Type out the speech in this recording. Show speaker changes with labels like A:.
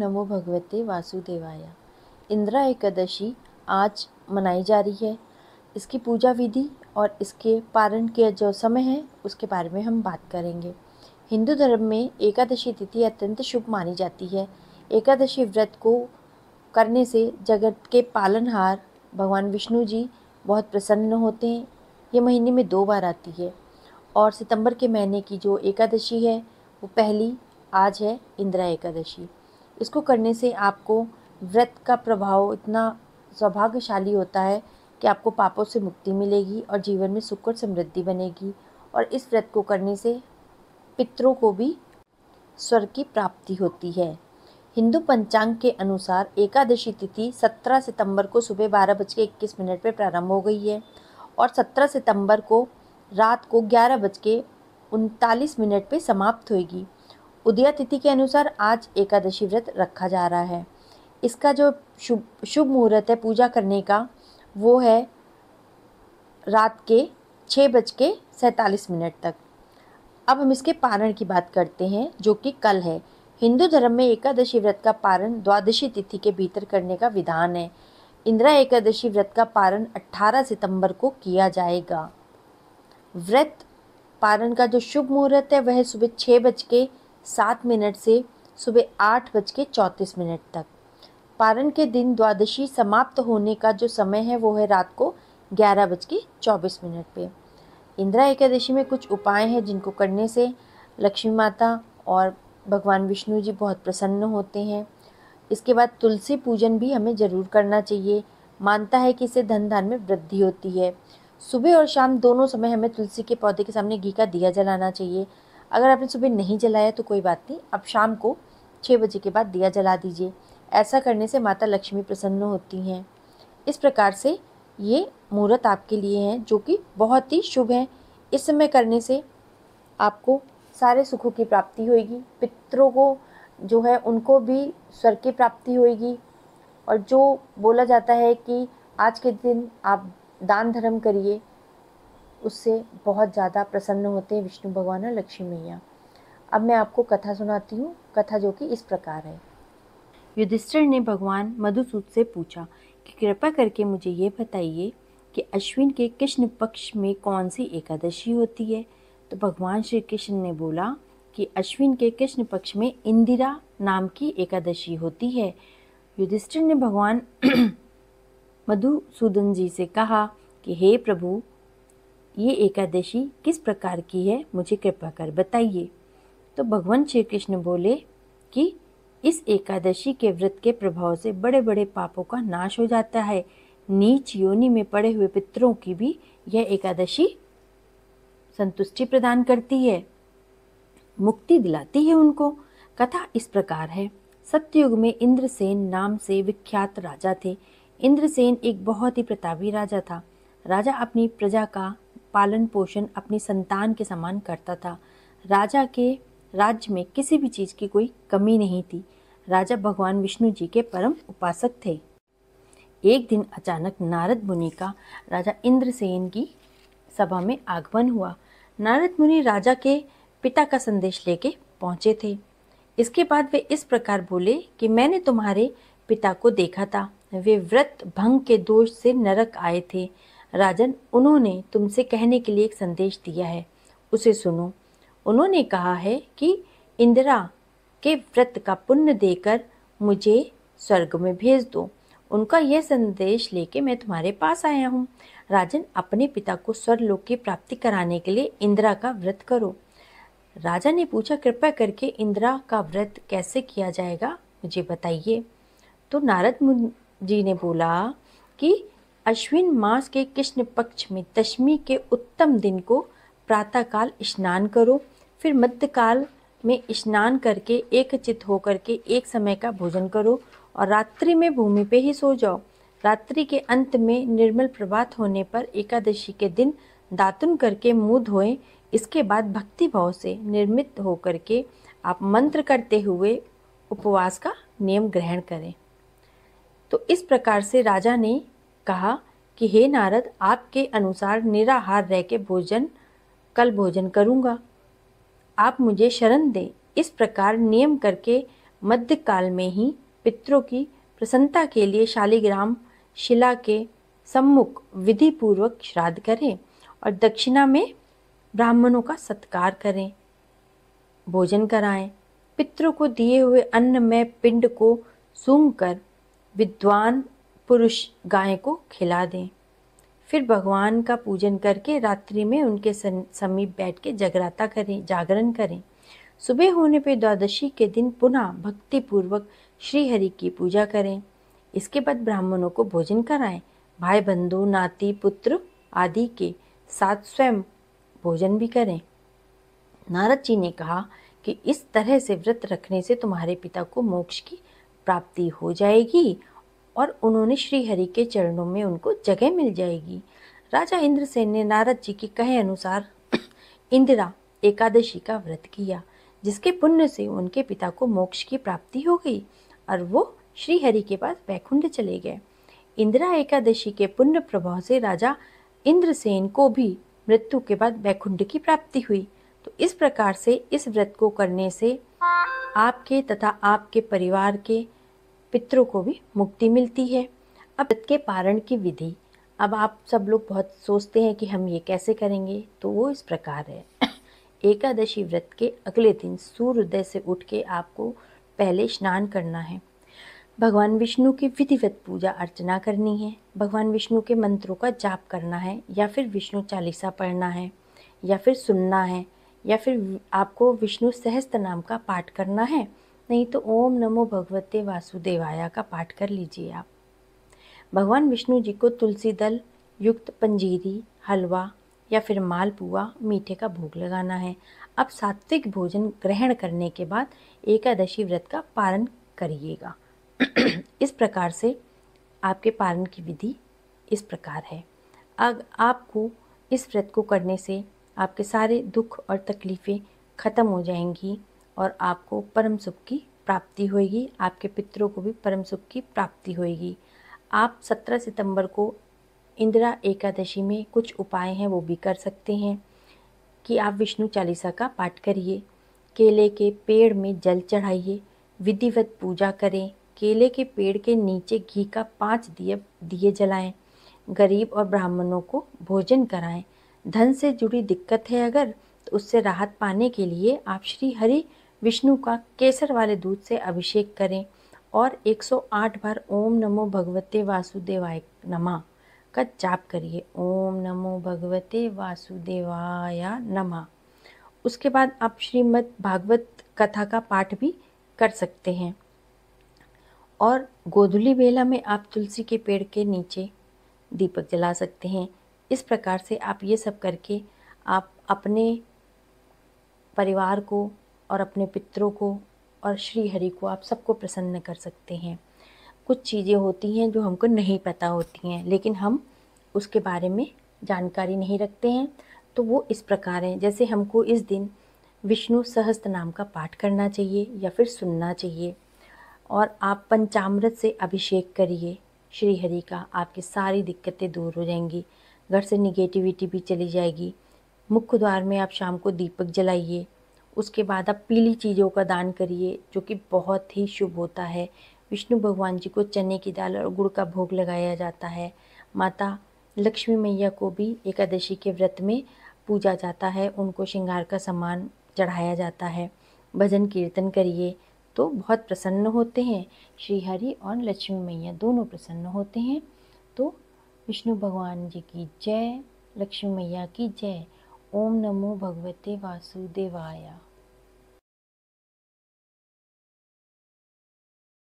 A: नमो भगवते वासुदेवाय। इंदिरा एकादशी आज मनाई जा रही है। इसकी पूजा विधि और इसके पारण के जो समय है उसके बारे में हम बात करेंगे। हिंदू धर्म में एकादशी तिथि अत्यंत शुभ मानी जाती है। एकादशी व्रत को करने से जगत के पालनहार भगवान विष्णु जी बहुत प्रसन्न होते हैं। ये महीने में 2 बार आती है और सितंबर के महीने की जो एकादशी है वो पहली आज है इंदिरा एकादशी। इसको करने से आपको व्रत का प्रभाव इतना सौभाग्यशाली होता है कि आपको पापों से मुक्ति मिलेगी और जीवन में सुख और समृद्धि बनेगी। और इस व्रत को करने से पितरों को भी स्वर्ग की प्राप्ति होती है। हिंदू पंचांग के अनुसार एकादशी तिथि 17 सितंबर को सुबह 12:21 पर प्रारंभ हो गई है और 17 सितंबर को रात को 11:39 पर समाप्त होगी। उदया तिथि के अनुसार आज एकादशी व्रत रखा जा रहा है। इसका जो शुभ मुहूर्त है पूजा करने का वो है रात के 6:47 तक। अब हम इसके पारण की बात करते हैं जो कि कल है। हिंदू धर्म में एकादशी व्रत का पारण द्वादशी तिथि के भीतर करने का विधान है। इंदिरा एकादशी व्रत का पारण 18 सितंबर को किया जाएगा। व्रत पारण का जो शुभ मुहूर्त है वह सुबह 6:07 से सुबह 8:34 तक। पारण के दिन द्वादशी समाप्त होने का जो समय है वो है रात को 11:24 पे। इंदिरा एकादशी में कुछ उपाय हैं जिनको करने से लक्ष्मी माता और भगवान विष्णु जी बहुत प्रसन्न होते हैं। इसके बाद तुलसी पूजन भी हमें ज़रूर करना चाहिए। मानता है कि इससे धन धान्य में वृद्धि होती है। सुबह और शाम दोनों समय हमें तुलसी के पौधे के सामने घी का दिया जलाना चाहिए। अगर आपने सुबह नहीं जलाया तो कोई बात नहीं, अब शाम को 6 बजे के बाद दिया जला दीजिए। ऐसा करने से माता लक्ष्मी प्रसन्न होती हैं। इस प्रकार से ये मुहूर्त आपके लिए हैं जो कि बहुत ही शुभ है। इस समय करने से आपको सारे सुखों की प्राप्ति होगी। पितरों को जो है उनको भी स्वर्ग की प्राप्ति होगी। और जो बोला जाता है कि आज के दिन आप दान धर्म करिए, उससे बहुत ज़्यादा प्रसन्न होते हैं विष्णु भगवान और लक्ष्मी मैया। अब मैं आपको कथा सुनाती हूँ। कथा जो कि इस प्रकार है। युधिष्ठिर ने भगवान मधुसूदन से पूछा कि कृपा करके मुझे ये बताइए कि अश्विन के कृष्ण पक्ष में कौन सी एकादशी होती है। तो भगवान श्री कृष्ण ने बोला कि अश्विन के कृष्ण पक्ष में इंदिरा नाम की एकादशी होती है। युधिष्ठिर ने भगवान मधुसूदन जी से कहा कि हे प्रभु, ये एकादशी किस प्रकार की है, मुझे कृपा कर बताइए। तो भगवान श्री कृष्ण बोले कि इस एकादशी के व्रत के प्रभाव से बड़े बड़े पापों का नाश हो जाता है। नीच योनि में पड़े हुए पितरों की भी यह एकादशी संतुष्टि प्रदान करती है, मुक्ति दिलाती है उनको। कथा इस प्रकार है। सत्ययुग में इंद्रसेन नाम से विख्यात राजा थे। इंद्रसेन एक बहुत ही प्रतापी राजा था। राजा अपनी प्रजा का पालन पोषण अपनी संतान के समान करता था। राजा के राज्य में किसी भी चीज़ की कोई कमी नहीं थी। राजा भगवान विष्णु जी के परम उपासक थे। एक दिन अचानक नारद मुनि का राजा इंद्रसेन की सभा में आगमन हुआ। नारद मुनि राजा के पिता का संदेश लेके पहुँचे थे। इसके बाद वे इस प्रकार बोले कि मैंने तुम्हारे पिता को देखा था। वे व्रत भंग के दोष से नरक आए थे। राजन, उन्होंने तुमसे कहने के लिए एक संदेश दिया है, उसे सुनो। उन्होंने कहा है कि इंदिरा के व्रत का पुण्य देकर मुझे स्वर्ग में भेज दो। उनका यह संदेश लेके मैं तुम्हारे पास आया हूँ। राजन, अपने पिता को स्वर्गलोक की प्राप्ति कराने के लिए इंदिरा का व्रत करो। राजा ने पूछा, कृपया करके इंदिरा का व्रत कैसे किया जाएगा, मुझे बताइए। तो नारद मुनि जी ने बोला कि अश्विन मास के कृष्ण पक्ष में दशमी के उत्तम दिन को प्रातःकाल स्नान करो, फिर मध्यकाल में स्नान करके एकचित्त होकर के एक समय का भोजन करो और रात्रि में भूमि पे ही सो जाओ। रात्रि के अंत में निर्मल प्रभात होने पर एकादशी के दिन दातुन करके मुँह धोएं। इसके बाद भक्ति भाव से निर्मित होकर के आप मंत्र करते हुए उपवास का नियम ग्रहण करें। तो इस प्रकार से राजा ने कहा कि हे नारद, आपके अनुसार निराहार रह के भोजन करूँगा, आप मुझे शरण दें। इस प्रकार नियम करके मध्यकाल में ही पितरों की प्रसन्नता के लिए शालिग्राम शिला के सम्मुख विधि पूर्वक श्राद्ध करें और दक्षिणा में ब्राह्मणों का सत्कार करें, भोजन कराएं। पितरों को दिए हुए अन्न में पिंड को सूंघकर विद्वान पुरुष गाय को खिला दें। फिर भगवान का पूजन करके रात्रि में उनके समीप बैठ के जागरण करें। सुबह होने पर द्वादशी के दिन पुनः भक्ति पूर्वक श्री हरि की पूजा करें। इसके बाद ब्राह्मणों को भोजन कराएं। भाई बंधु नाती पुत्र आदि के साथ स्वयं भोजन भी करें। नारद जी ने कहा कि इस तरह से व्रत रखने से तुम्हारे पिता को मोक्ष की प्राप्ति हो जाएगी और उन्होंने श्री हरि के चरणों में उनको जगह मिल जाएगी। राजा इंद्रसेन ने नारद जी के कहे अनुसार इंदिरा एकादशी का व्रत किया, जिसके पुण्य से उनके पिता को मोक्ष की प्राप्ति हो गई और वो श्री हरि के पास वैकुंठ चले गए। इंदिरा एकादशी के पुण्य प्रभाव से राजा इंद्रसेन को भी मृत्यु के बाद वैकुंठ की प्राप्ति हुई। तो इस प्रकार से इस व्रत को करने से आपके तथा आपके परिवार के पितरों को भी मुक्ति मिलती है। अब व्रत के पारण की विधि, अब आप सब लोग बहुत सोचते हैं कि हम ये कैसे करेंगे, तो वो इस प्रकार है। एकादशी व्रत के अगले दिन सूर्योदय से उठ के आपको पहले स्नान करना है, भगवान विष्णु की विधिवत पूजा अर्चना करनी है, भगवान विष्णु के मंत्रों का जाप करना है, या फिर विष्णु चालीसा पढ़ना है, या फिर सुनना है, या फिर आपको विष्णु सहस्त्र नाम का पाठ करना है, नहीं तो ओम नमो भगवते वासुदेवाय का पाठ कर लीजिए आप। भगवान विष्णु जी को तुलसी दल युक्त पंजीरी, हलवा या फिर मालपुआ मीठे का भोग लगाना है। अब सात्विक भोजन ग्रहण करने के बाद एकादशी व्रत का पारण करिएगा। इस प्रकार से आपके पारण की विधि इस प्रकार है। आपको इस व्रत को करने से आपके सारे दुख और तकलीफ़ें ख़त्म हो जाएंगी और आपको परम सुख की प्राप्ति होगी, आपके पितरों को भी परम सुख की प्राप्ति होगी। आप 17 सितंबर को इंदिरा एकादशी में कुछ उपाय हैं वो भी कर सकते हैं कि आप विष्णु चालीसा का पाठ करिए, केले के पेड़ में जल चढ़ाइए, विधिवत पूजा करें, केले के पेड़ के नीचे घी का 5 दिए जलाएं, गरीब और ब्राह्मणों को भोजन कराएं। धन से जुड़ी दिक्कत है अगर, तो उससे राहत पाने के लिए आप श्री हरि विष्णु का केसर वाले दूध से अभिषेक करें और 108 बार ओम नमो भगवते वासुदेवाय नमः का जाप करिए। ओम नमो भगवते वासुदेवाय नमः। उसके बाद आप श्रीमद् भागवत कथा का पाठ भी कर सकते हैं और गोधूली बेला में आप तुलसी के पेड़ के नीचे दीपक जला सकते हैं। इस प्रकार से आप ये सब करके आप अपने परिवार को और अपने पितरों को और श्री हरि को आप सबको प्रसन्न कर सकते हैं। कुछ चीज़ें होती हैं जो हमको नहीं पता होती हैं, लेकिन हम उसके बारे में जानकारी नहीं रखते हैं, तो वो इस प्रकार हैं। जैसे हमको इस दिन विष्णु सहस्त्र नाम का पाठ करना चाहिए या फिर सुनना चाहिए, और आप पंचामृत से अभिषेक करिए श्री हरि का, आपकी सारी दिक्कतें दूर हो जाएंगी, घर से निगेटिविटी भी चली जाएगी। मुख्य द्वार में आप शाम को दीपक जलाइए। उसके बाद आप पीली चीज़ों का दान करिए जो कि बहुत ही शुभ होता है। विष्णु भगवान जी को चने की दाल और गुड़ का भोग लगाया जाता है। माता लक्ष्मी मैया को भी एकादशी के व्रत में पूजा जाता है, उनको श्रृंगार का सामान चढ़ाया जाता है। भजन कीर्तन करिए तो बहुत प्रसन्न होते हैं, श्री हरि और लक्ष्मी मैया दोनों प्रसन्न होते हैं। तो विष्णु भगवान जी की जय, लक्ष्मी मैया की जय। ओम नमो भगवते वासुदेवाय।